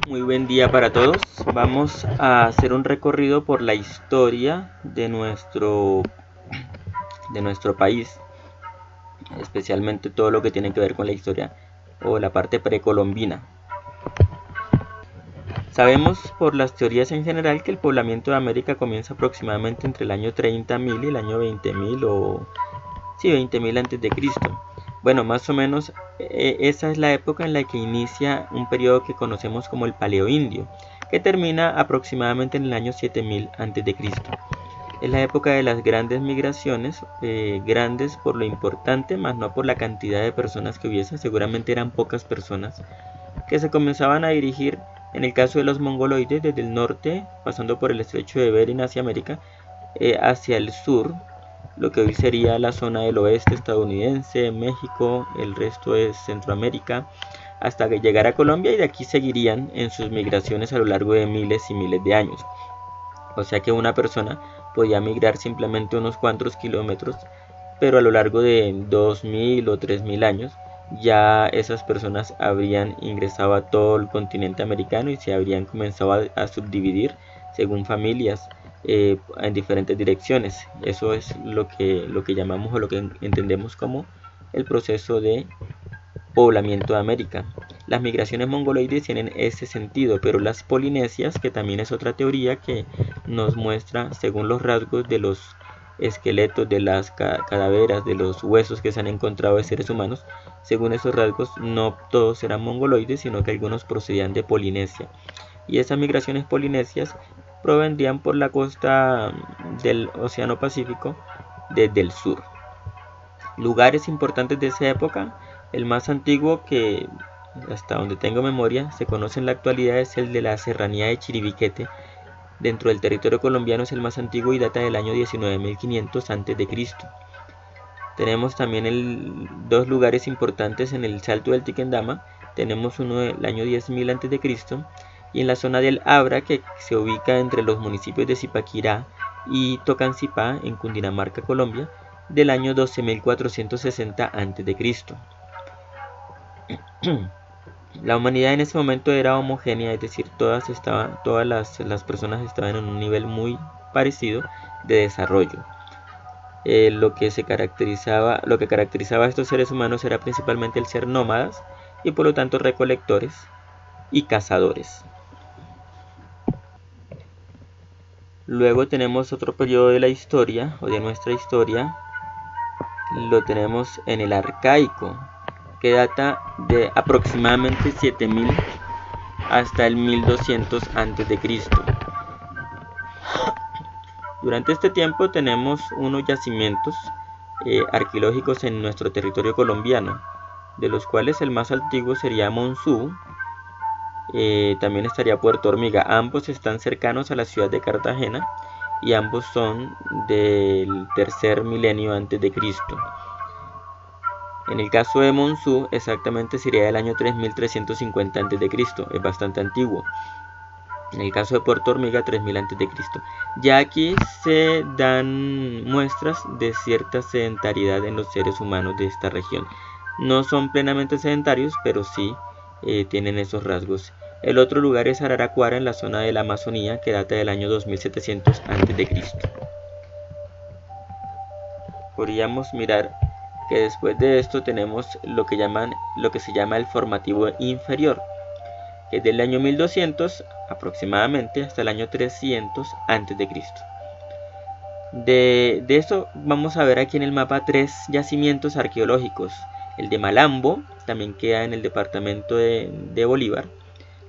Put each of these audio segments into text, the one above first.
Muy buen día para todos. Vamos a hacer un recorrido por la historia de nuestro país, especialmente todo lo que tiene que ver con la historia o la parte precolombina. Sabemos por las teorías en general que el poblamiento de América comienza aproximadamente entre el año 30.000 y el año 20.000 o 20.000 antes de Cristo. Bueno, más o menos esa es la época en la que inicia un periodo que conocemos como el Paleoindio, que termina aproximadamente en el año 7000 a.C. Es la época de las grandes migraciones, grandes por lo importante, más no por la cantidad de personas que hubiese, seguramente eran pocas personas, que se comenzaban a dirigir, en el caso de los mongoloides, desde el norte, pasando por el estrecho de Bering hacia América, hacia el sur, lo que hoy sería la zona del oeste estadounidense, México, el resto es Centroamérica, hasta que llegara a Colombia, y de aquí seguirían en sus migraciones a lo largo de miles y miles de años. O sea que una persona podía migrar simplemente unos cuantos kilómetros, pero a lo largo de 2000 o 3000 años ya esas personas habrían ingresado a todo el continente americano y se habrían comenzado a subdividir según familias, en diferentes direcciones. Eso es lo que llamamos o lo que entendemos como el proceso de poblamiento de América. Las migraciones mongoloides tienen ese sentido, pero las polinesias, que también es otra teoría que nos muestra según los rasgos de los esqueletos, de las cadaveras, de los huesos que se han encontrado de seres humanos, según esos rasgos no todos eran mongoloides, sino que algunos procedían de Polinesia, y esas migraciones polinesias provendrían por la costa del Océano Pacífico desde el sur. Lugares importantes de esa época, el más antiguo que hasta donde tengo memoria se conoce en la actualidad es el de la Serranía de Chiribiquete. Dentro del territorio colombiano es el más antiguo y data del año 19.500 a.C. Tenemos también dos lugares importantes en el Salto del Tiquendama. Tenemos uno del año 10.000 a.C. y en la zona del Abra, que se ubica entre los municipios de Zipaquirá y Tocancipá en Cundinamarca, Colombia, del año 12.460 a.C. La humanidad en ese momento era homogénea, es decir, todas las personas estaban en un nivel muy parecido de desarrollo. Lo que caracterizaba a estos seres humanos era principalmente el ser nómadas y por lo tanto recolectores y cazadores. Luego tenemos otro periodo de la historia o de nuestra historia, lo tenemos en el Arcaico, que data de aproximadamente 7000 hasta el 1200 a.C. Durante este tiempo tenemos unos yacimientos arqueológicos en nuestro territorio colombiano, de los cuales el más antiguo sería Monzú. También estaría Puerto Hormiga. Ambos están cercanos a la ciudad de Cartagena y ambos son del tercer milenio antes de Cristo. En el caso de Monzú, exactamente sería del año 3350 a.C., es bastante antiguo. En el caso de Puerto Hormiga, 3000 a.C. Ya aquí se dan muestras de cierta sedentariedad en los seres humanos de esta región. No son plenamente sedentarios, pero sí tienen esos rasgos. El otro lugar es Araraquara, en la zona de la Amazonía, que data del año 2700 a.C. Podríamos mirar que después de esto tenemos lo que se llama el formativo inferior, que es del año 1200 aproximadamente hasta el año 300 a.C. De esto vamos a ver aquí en el mapa tres yacimientos arqueológicos. El de Malambo también queda en el departamento de Bolívar,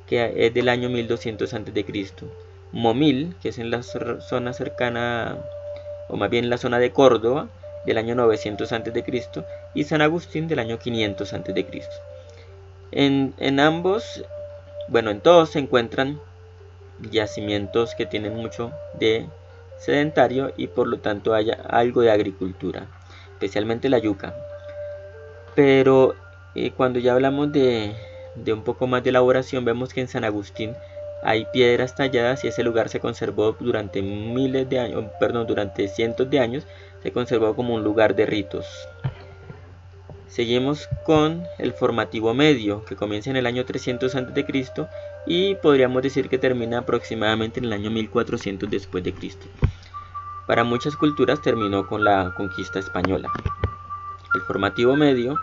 que es del año 1200 a.C. Momil, que es en la zona cercana, o más bien en la zona de Córdoba, del año 900 a.C. y San Agustín del año 500 a.C. En ambos, en todos se encuentran yacimientos que tienen mucho de sedentario y por lo tanto haya algo de agricultura, especialmente la yuca. Pero cuando ya hablamos de un poco más de elaboración, vemos que en San Agustín hay piedras talladas y ese lugar se conservó durante durante cientos de años, se conservó como un lugar de ritos. Seguimos con el formativo medio, que comienza en el año 300 a.C. y podríamos decir que termina aproximadamente en el año 1400 después de Cristo. Para muchas culturas terminó con la conquista española. El formativo medio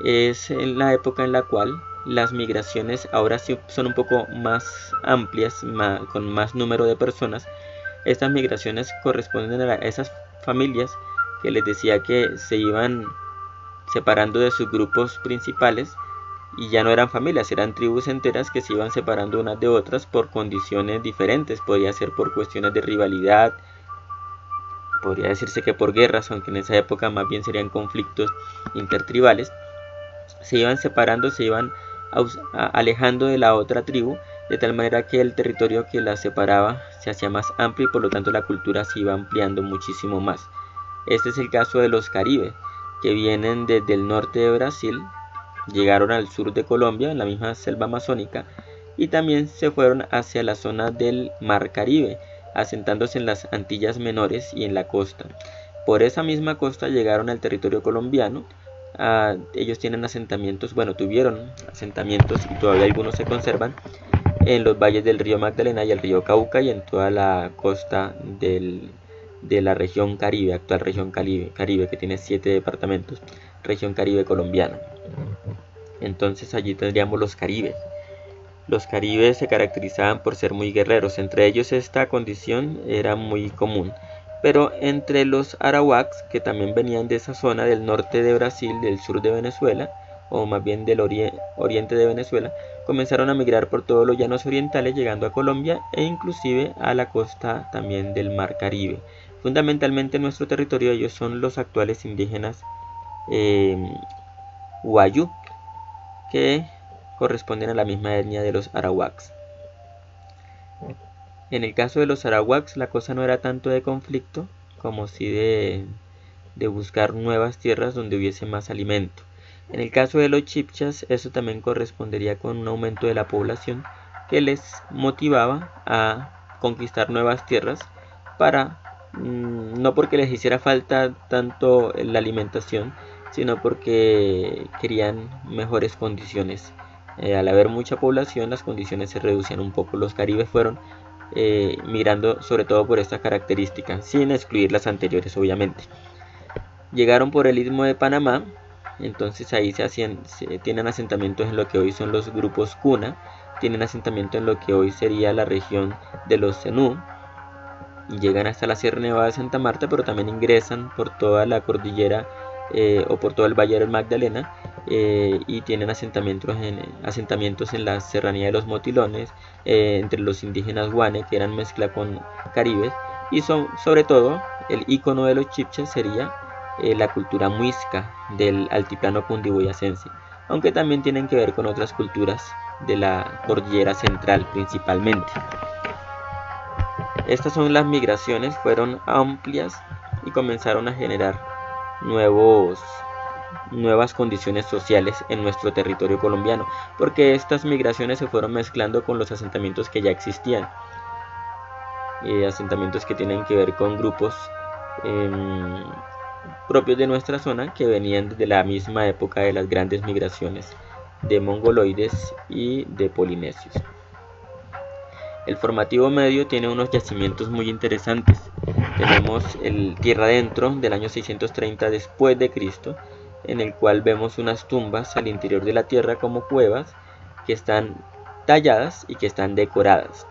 es en la época en la cual las migraciones ahora sí son un poco más amplias, con más número de personas. Estas migraciones corresponden a esas familias que les decía que se iban separando de sus grupos principales y ya no eran familias, eran tribus enteras que se iban separando unas de otras por condiciones diferentes. Podría ser por cuestiones de rivalidad, podría decirse que por guerras, aunque en esa época más bien serían conflictos intertribales. Se iban separando, se iban alejando de la otra tribu, de tal manera que el territorio que las separaba se hacía más amplio y por lo tanto la cultura se iba ampliando muchísimo más. Este es el caso de los caribes, que vienen desde el norte de Brasil, llegaron al sur de Colombia, en la misma selva amazónica, y también se fueron hacia la zona del Mar Caribe, asentándose en las Antillas Menores y en la costa. Por esa misma costa llegaron al territorio colombiano. Ellos tienen asentamientos, tuvieron asentamientos y todavía algunos se conservan en los valles del río Magdalena y el río Cauca y en toda la costa de la región Caribe, actual región Caribe, que tiene 7 departamentos, región Caribe colombiana. Entonces allí tendríamos los caribes. Los caribes se caracterizaban por ser muy guerreros, entre ellos esta condición era muy común. Pero entre los arawaks, que también venían de esa zona del norte de Brasil, del sur de Venezuela, o más bien del oriente de Venezuela, comenzaron a migrar por todos los llanos orientales, llegando a Colombia e inclusive a la costa también del Mar Caribe. Fundamentalmente en nuestro territorio ellos son los actuales indígenas Wayuu, que corresponden a la misma etnia de los arawaks. En el caso de los arawaks la cosa no era tanto de conflicto como si de buscar nuevas tierras donde hubiese más alimento. En el caso de los chibchas eso también correspondería con un aumento de la población que les motivaba a conquistar nuevas tierras para no porque les hiciera falta tanto la alimentación, sino porque querían mejores condiciones. Al haber mucha población las condiciones se reducían un poco. Los caribes fueron migrando sobre todo por esta característica, sin excluir las anteriores obviamente. Llegaron por el istmo de Panamá, entonces ahí tienen asentamientos en lo que hoy son los grupos Cuna, tienen asentamiento en lo que hoy sería la región de los Zenú, llegan hasta la Sierra Nevada de Santa Marta, pero también ingresan por toda la cordillera o por todo el Valle del Magdalena, y tienen asentamientos en la serranía de los Motilones, entre los indígenas Guane, que eran mezcla con caribes, y sobre todo el icono de los chibchas sería la cultura muisca del altiplano cundiboyacense, aunque también tienen que ver con otras culturas de la cordillera central principalmente. Estas son las migraciones, fueron amplias y comenzaron a generar nuevas condiciones sociales en nuestro territorio colombiano, porque estas migraciones se fueron mezclando con los asentamientos que ya existían, asentamientos que tienen que ver con grupos propios de nuestra zona que venían desde la misma época de las grandes migraciones de mongoloides y de polinesios. El formativo medio tiene unos yacimientos muy interesantes. Tenemos el Tierra Adentro del año 630 después de Cristo, en el cual vemos unas tumbas al interior de la tierra como cuevas que están talladas y que están decoradas.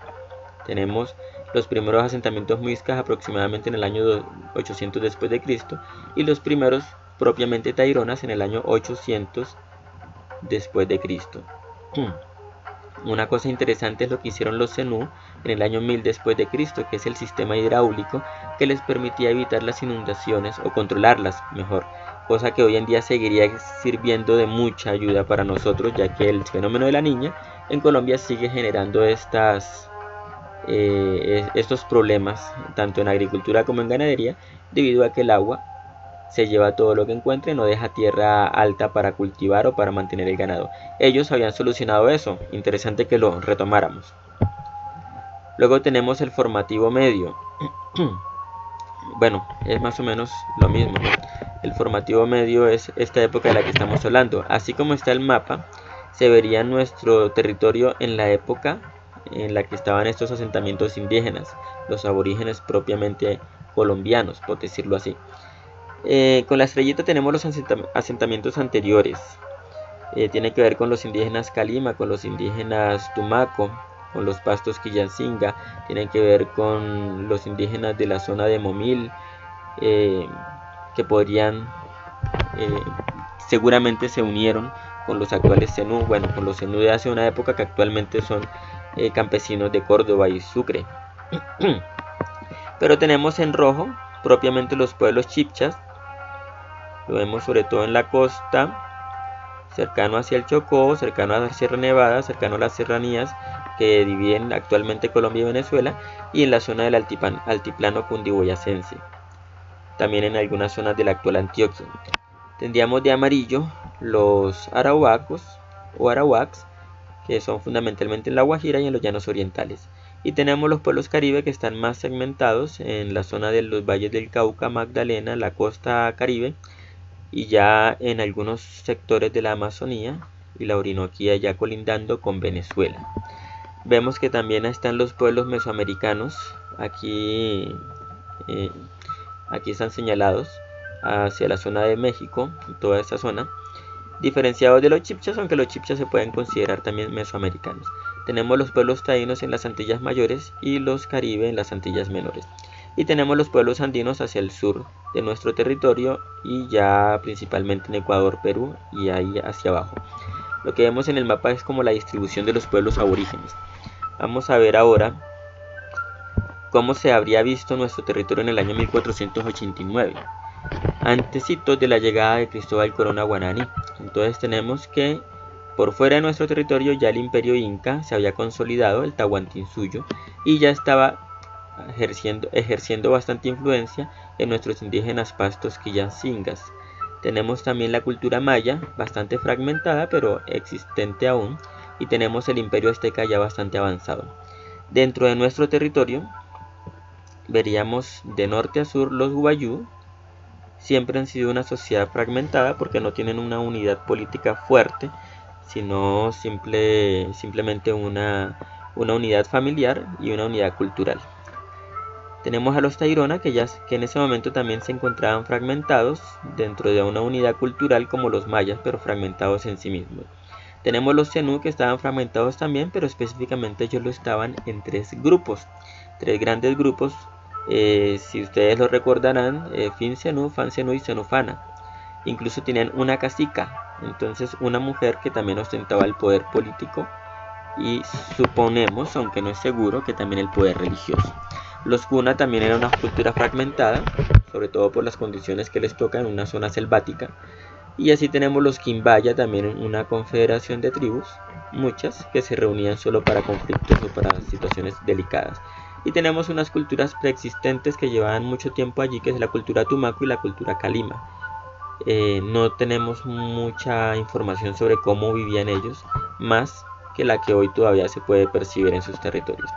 Tenemos los primeros asentamientos muiscas aproximadamente en el año 800 después de Cristo y los primeros propiamente taironas en el año 800 después de Cristo. Una cosa interesante es lo que hicieron los Zenú en el año 1000 después de Cristo, que es el sistema hidráulico que les permitía evitar las inundaciones o controlarlas mejor, cosa que hoy en día seguiría sirviendo de mucha ayuda para nosotros, ya que el fenómeno de la Niña en Colombia sigue generando estos problemas tanto en agricultura como en ganadería, debido a que el agua se lleva todo lo que encuentre y no deja tierra alta para cultivar o para mantener el ganado. Ellos habían solucionado eso, interesante que lo retomáramos. Luego tenemos el formativo medio. Bueno, es más o menos lo mismo, ¿no? el formativo medio es esta época de la que estamos hablando. Así como está el mapa, se vería nuestro territorio en la época en la que estaban estos asentamientos indígenas, los aborígenes propiamente colombianos, por decirlo así. Con la estrellita tenemos los asentamientos anteriores. Tiene que ver con los indígenas Calima, con los indígenas Tumaco, con los pastos Quillancinga, tienen que ver con los indígenas de la zona de Momil, que podrían, seguramente se unieron con los actuales zenú, bueno, con los zenú de hace una época, que actualmente son campesinos de Córdoba y Sucre. Pero tenemos en rojo propiamente los pueblos chipchas, lo vemos sobre todo en la costa, cercano hacia el Chocó, cercano a la Sierra Nevada, cercano a las serranías que dividen actualmente Colombia y Venezuela, y en la zona del altiplano cundiboyacense, también en algunas zonas de la actual Antioquia. Tendríamos de amarillo los arauacos o arawaks, que son fundamentalmente en la Guajira y en los llanos orientales. Y tenemos los pueblos caribe, que están más segmentados en la zona de los valles del Cauca, Magdalena, la costa caribe, y ya en algunos sectores de la Amazonía y la Orinoquía, ya colindando con Venezuela. Vemos que también están los pueblos mesoamericanos, aquí están señalados hacia la zona de México, toda esta zona, diferenciados de los chipchas, aunque los chipchas se pueden considerar también mesoamericanos. Tenemos los pueblos taínos en las Antillas Mayores y los caribe en las Antillas Menores. Y tenemos los pueblos andinos hacia el sur de nuestro territorio, y ya principalmente en Ecuador, Perú y ahí hacia abajo. Lo que vemos en el mapa es como la distribución de los pueblos aborígenes. Vamos a ver ahora cómo se habría visto nuestro territorio en el año 1489, antecitos de la llegada de Cristóbal Colón a Guananí. Entonces tenemos que por fuera de nuestro territorio ya el imperio inca se había consolidado, el Tahuantinsuyo, y ya estaba ejerciendo bastante influencia en nuestros indígenas pastos quillancingas. Tenemos también la cultura maya, bastante fragmentada pero existente aún, y tenemos el imperio azteca ya bastante avanzado. Dentro de nuestro territorio veríamos de norte a sur los Wayuu. Siempre han sido una sociedad fragmentada porque no tienen una unidad política fuerte, sino simplemente una unidad familiar y una unidad cultural. Tenemos a los Tairona, que en ese momento también se encontraban fragmentados dentro de una unidad cultural como los mayas, pero fragmentados en sí mismos. Tenemos los Zenú, que estaban fragmentados también, pero específicamente ellos lo estaban en tres grandes grupos. Si ustedes lo recordarán, Fin Zenú, Fan Zenú y Zenufana. Incluso tenían una cacica, entonces una mujer que también ostentaba el poder político y suponemos, aunque no es seguro, que también el poder religioso. Los Cuna también eran una cultura fragmentada, sobre todo por las condiciones que les toca en una zona selvática. Y así tenemos los Quimbaya, también una confederación de tribus, muchas, que se reunían solo para conflictos o para situaciones delicadas. Y tenemos unas culturas preexistentes que llevaban mucho tiempo allí, que es la cultura Tumaco y la cultura Calima. No tenemos mucha información sobre cómo vivían ellos, más que la que hoy todavía se puede percibir en sus territorios.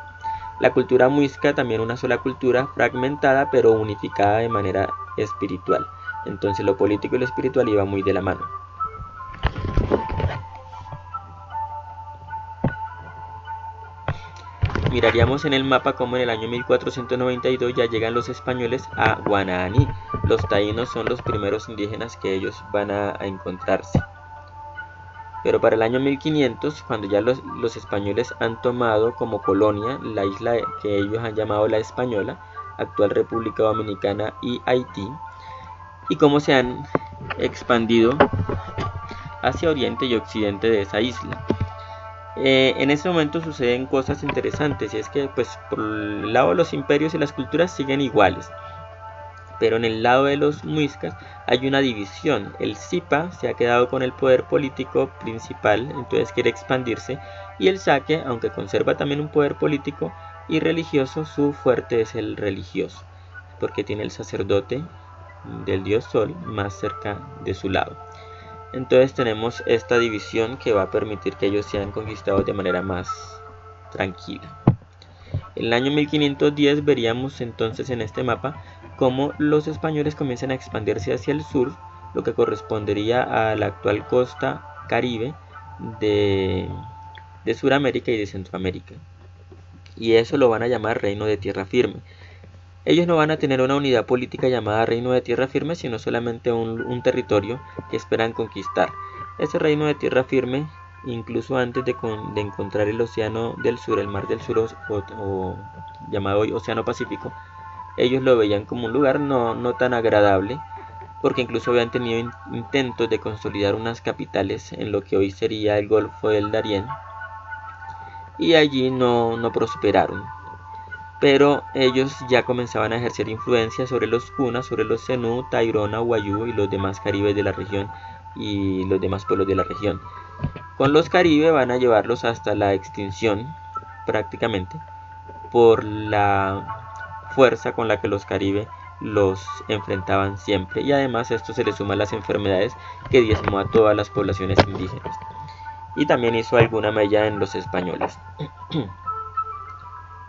La cultura muisca, también una sola cultura fragmentada pero unificada de manera espiritual. Entonces lo político y lo espiritual iba muy de la mano. Miraríamos en el mapa como en el año 1492 ya llegan los españoles a Guananí. Los taínos son los primeros indígenas que ellos van a encontrarse. Pero para el año 1500, cuando ya los españoles han tomado como colonia la isla que ellos han llamado La Española, actual República Dominicana y Haití, y cómo se han expandido hacia oriente y occidente de esa isla. En ese momento suceden cosas interesantes, y es que pues por el lado de los imperios y las culturas siguen iguales, pero en el lado de los muiscas hay una división. El Zipa se ha quedado con el poder político principal, entonces quiere expandirse, y el Saque, aunque conserva también un poder político y religioso, su fuerte es el religioso, porque tiene el sacerdote del dios Sol más cerca de su lado. Entonces tenemos esta división que va a permitir que ellos sean conquistados de manera más tranquila. En el año 1510 veríamos entonces en este mapa cómo los españoles comienzan a expandirse hacia el sur, lo que correspondería a la actual costa caribe de Sudamérica y de Centroamérica. Y eso lo van a llamar Reino de Tierra Firme. Ellos no van a tener una unidad política llamada Reino de Tierra Firme, sino solamente un territorio que esperan conquistar. Ese Reino de Tierra Firme, incluso antes de encontrar el Océano del Sur, el Mar del Sur o llamado hoy Océano Pacífico, ellos lo veían como un lugar no tan agradable, porque incluso habían tenido intentos de consolidar unas capitales en lo que hoy sería el Golfo del Darién, y allí no prosperaron. Pero ellos ya comenzaban a ejercer influencia sobre los Kuna, sobre los Zenú, Tairona, Wayuu y los demás caribes de la región y los demás pueblos de la región. Con los caribes van a llevarlos hasta la extinción prácticamente, por la fuerza con la que los caribes los enfrentaban siempre, y además esto se le suma a las enfermedades que diezmó a todas las poblaciones indígenas, y también hizo alguna mella en los españoles.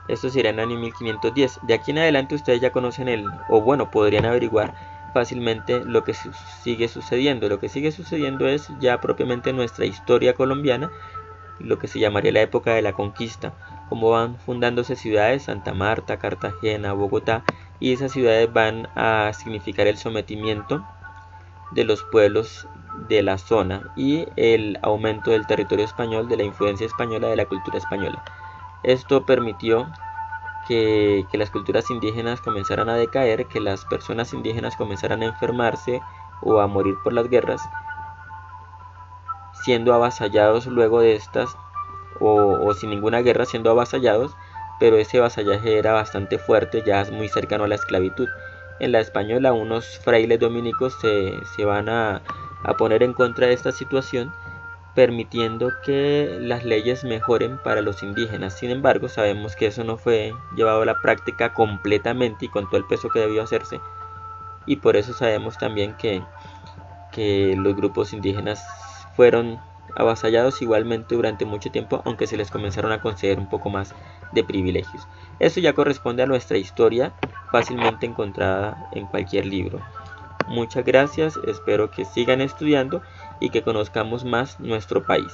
Esto sería en el año 1510. De aquí en adelante ustedes ya conocen podrían averiguar fácilmente lo que sigue sucediendo. Lo que sigue sucediendo es ya propiamente nuestra historia colombiana, lo que se llamaría la época de la conquista, cómo van fundándose ciudades, Santa Marta, Cartagena, Bogotá, y esas ciudades van a significar el sometimiento de los pueblos de la zona y el aumento del territorio español, de la influencia española, de la cultura española. Esto permitió que las culturas indígenas comenzaran a decaer, que las personas indígenas comenzaran a enfermarse o a morir por las guerras, siendo avasallados luego de estas, o sin ninguna guerra siendo avasallados, pero ese vasallaje era bastante fuerte, ya es muy cercano a la esclavitud. En la española unos frailes dominicos se van a poner en contra de esta situación, permitiendo que las leyes mejoren para los indígenas. Sin embargo, sabemos que eso no fue llevado a la práctica completamente y con todo el peso que debió hacerse, y por eso sabemos también que los grupos indígenas fueron avasallados igualmente durante mucho tiempo, aunque se les comenzaron a conceder un poco más de privilegios. Eso ya corresponde a nuestra historia, fácilmente encontrada en cualquier libro. Muchas gracias, espero que sigan estudiando y que conozcamos más nuestro país.